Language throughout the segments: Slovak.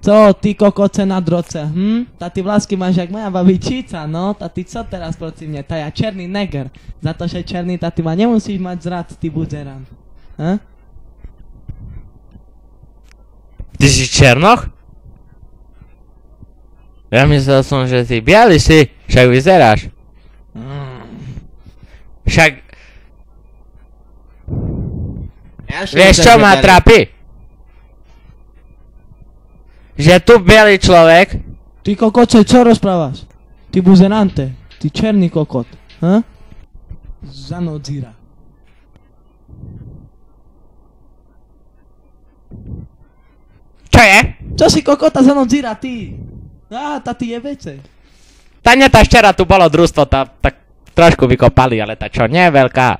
Co, ty kokoce na droce, Ta ty vlásky máš jak moja babičica, no? Ta ty co teraz proti mne? Ta ja černý neger. Za to, že černý, ta ty ma nemusíš mať zrad, ty buzeran. Ty si černoch? Ja myslel som, že ty biely si, však vyzeráš. Však... Vieš čo ma trápi? Že tu bielý človek... Ty kokoce, čo rozprávaš? Ty buzerante, ty černý kokot, Zanodzira. Čo je? Čo si kokota zanodzira, ty? Tá ty je vece. Tá nie, tá včera tu bolo družstvo, tak trošku vykopali, ale tá čo nie je veľká.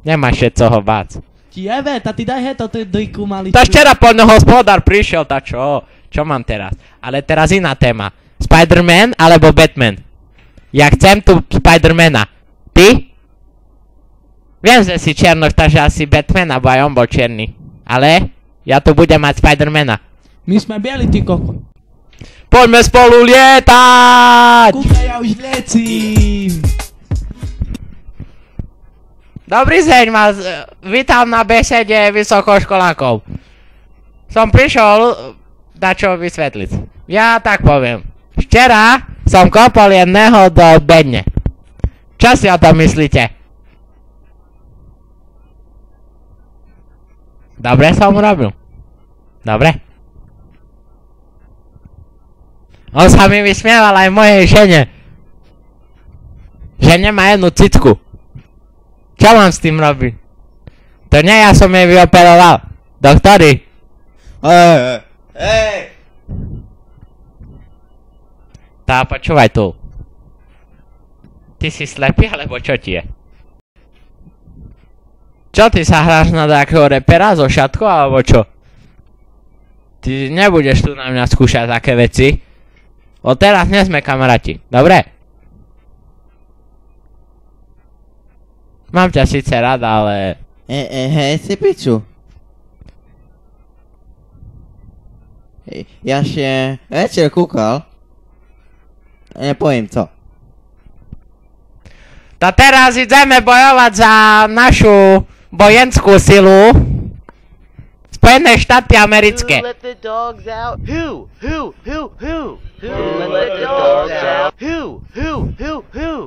Nemáš še co ho báť. Ti jebe, tá ty daj heto, ty dojku malý. Tá včera poľnohospodár prišiel, tá čo? Čo mám teraz? Ale teraz iná téma. Spider-Man alebo Batman? Ja chcem tu Spider-Mana. Ty? Viem, že si černoch, takže asi Batman, alebo aj on bol černý. Ale ja tu budem mať Spider-Mana. My sme bieli, ty kokot. Poďme spolu lietať! Kúkaj, ja už liecím. Dobrý deň, vás vítam na besede vysokoškolákov. Som prišiel dačo vysvetliť. Ja tak poviem. Včera som kopol jedného do bedne. Čo si o tom myslíte? Dobre som urobil. Dobre? On sa mi vysmieval aj mojej žene. Že nemá jednu cicku. Čo mám s tým robiť? To nie, ja som jej vyoperoval. Doktori. Tá, počúvaj tu. Ty si slepý, alebo čo ti je? Čo, ty sa hráš na takého repera so šatkou, alebo čo? Ty nebudeš tu na mňa skúšať také veci. Od teraz nie sme kamaráti, dobre? Mám ťa síce rada, ale... Hej, si piču. Ja še večer kúkal. Nepoviem co. To teraz ideme bojovať za našu vojenskú silu. Spojené štáty americké. Who let the dogs out? Who? Who let the dogs out? Who?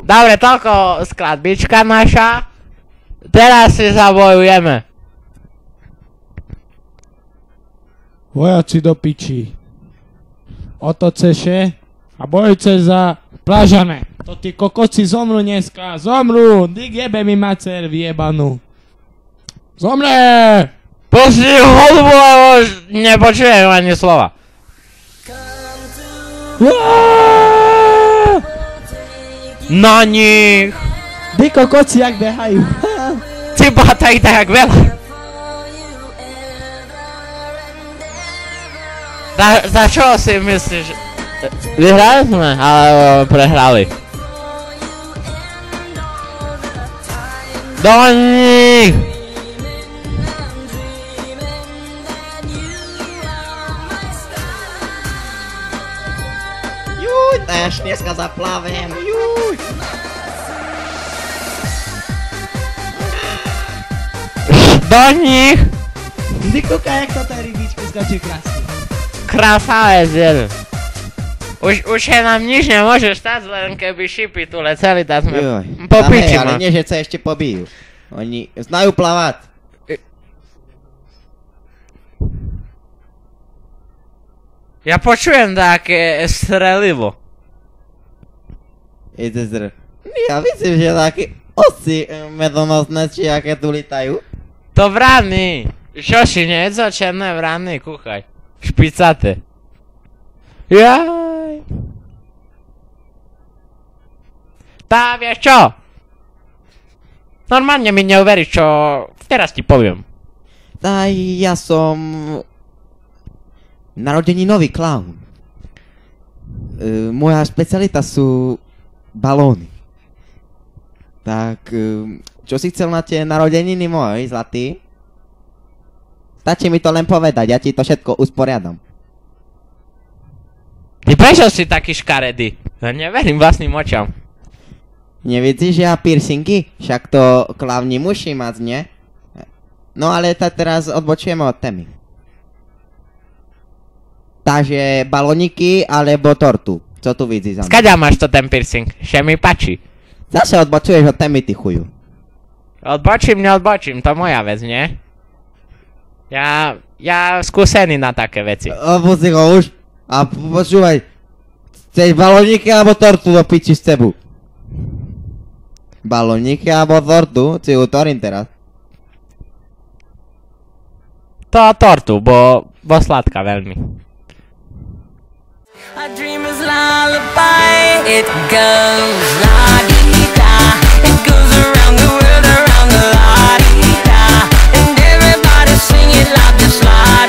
Dobre, toľko skladbička naša. Teraz si zabojujeme. Vojaci do piči. Otoceše a bojujte za plážane. To tí kokoci zomru dneska. Zomru. Dík jebe mi macer vyjebanú. Zomre! Pusti holubu, lebo nepočujem ani slova. Na nich! Tí kokoci jak behajú. Ty bata ich tak veľa. Za čo si myslíš? Vyhrali sme, alebo prehrali? Do nich! Juj, až dneska zaplavem. Juj. Do nich! Ty kúkaj, jak to tej rybičku skočí krásne. Krásavec jeden. Už je nám nič nemôže stať, len keby šipy tu leteli, tak sme popiči ale nie, že sa ešte pobijú. Oni znajú plavať. Ja počujem také strelivo. Ja myslím, že také osy medonosné, či aké tu litajú. To vrany. Čo si nieco černé vrany, kúchaj. Špicate. Jaj. Tá, vieš čo? Normálne mi neuveríš, čo teraz ti poviem. Tá, ja som... narodeninový klaun. Moja specialita sú balóny. Tak, čo si chcel na tie narodeniny môj, zlatý? Stačí mi to len povedať, ja ti to všetko usporiadam. Ty prečo si taký škaredý? Ja neverím vlastným očam. Nevidíš, že ja piercingy? Však to klavní musí mať, nie? No ale teraz odbočujeme od témy. Takže balóniky alebo tortu? Co tu vidíš za mňa? Skaďa máš to ten piercing? Še mi páči. Zase odbočuješ od témy, ty chuju. Odbočím, neodbočím, to moja vec, nie? Ja skúsený na také veci. Pusti ho už. A počúvaj. Chceš balóniky alebo tortu do piči s tebu? Balóniky alebo tortu? Si utorím teraz. To tortu, bo sladká veľmi. A dreamer's lullaby, it goes la-dee-da. It goes around the world, around the la-dee-da. And everybody sing it loud, just la